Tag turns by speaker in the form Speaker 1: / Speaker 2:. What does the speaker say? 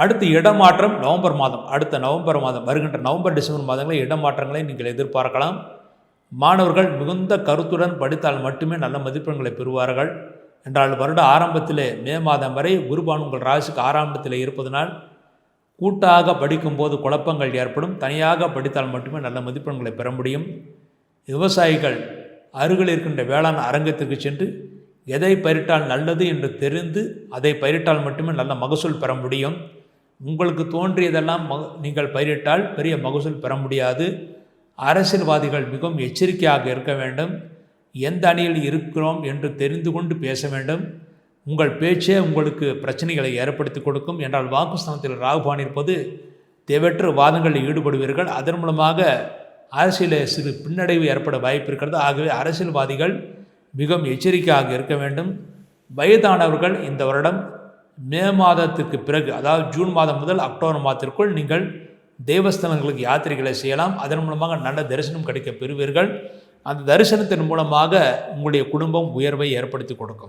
Speaker 1: அடுத்து இடமாற்றம் நவம்பர் மாதம், அடுத்த நவம்பர் மாதம், வருகின்ற நவம்பர் டிசம்பர் மாதங்களில் இடமாற்றங்களை நீங்கள் எதிர்பார்க்கலாம். மாணவர்கள் மிகுந்த கருத்துடன் படித்தால் மட்டுமே நல்ல மதிப்பெண்களை பெறுவார்கள். என்றால் வருட ஆரம்பத்திலே மே மாதம் வரை குருபான் உங்கள் ராசிக்கு 6ஆம் இடத்தில் இருப்பதனால் கூட்டாக படிக்கும்போது குழப்பங்கள் ஏற்படும். தனியாக படித்தால் மட்டுமே நல்ல மதிப்பெண்களை பெற முடியும். விவசாயிகள் அருகில் இருக்கின்ற வேளாண் அரங்கத்திற்கு சென்று எதை பயிரிட்டால் நல்லது என்று தெரிந்து அதை பயிரிட்டால் மட்டுமே நல்ல மகசூல் பெற முடியும். உங்களுக்கு தோன்றியதெல்லாம் நீங்கள் பயிரிட்டால் பெரிய மகசூல் பெற முடியாது. அரசியல்வாதிகள் மிகவும் எச்சரிக்கையாக இருக்க வேண்டும். எந்த அணியில் இருக்கிறோம் என்று தெரிந்து கொண்டு பேச வேண்டும். உங்கள் பேச்சே உங்களுக்கு பிரச்சனைகளை ஏற்படுத்தி கொடுக்கும். என்றால் வாக்குஸ்தானத்தில் ராகுபான் இருப்பது தேவையற்ற வாதங்களில் ஈடுபடுவீர்கள். அதன் மூலமாக அரசியலில் சிறு பின்னடைவு ஏற்பட வாய்ப்பு இருக்கிறது. ஆகவே அரசியல்வாதிகள் மிகவும் எச்சரிக்கையாக இருக்க வேண்டும். வயதானவர்கள் இந்த வருடம் மே மாதத்திற்கு பிறகு, அதாவது ஜூன் மாதம் முதல் அக்டோபர் மாதத்திற்குள் நீங்கள் தேவஸ்தானங்களுக்கு யாத்திரைகளை செய்யலாம். அதன் மூலமாக நல்ல தரிசனம் கிடைக்க பெறுவீர்கள். அந்த தரிசனத்தின் மூலமாக உங்களுடைய குடும்பம் உயர்வை ஏற்படுத்தி கொடுக்கும்.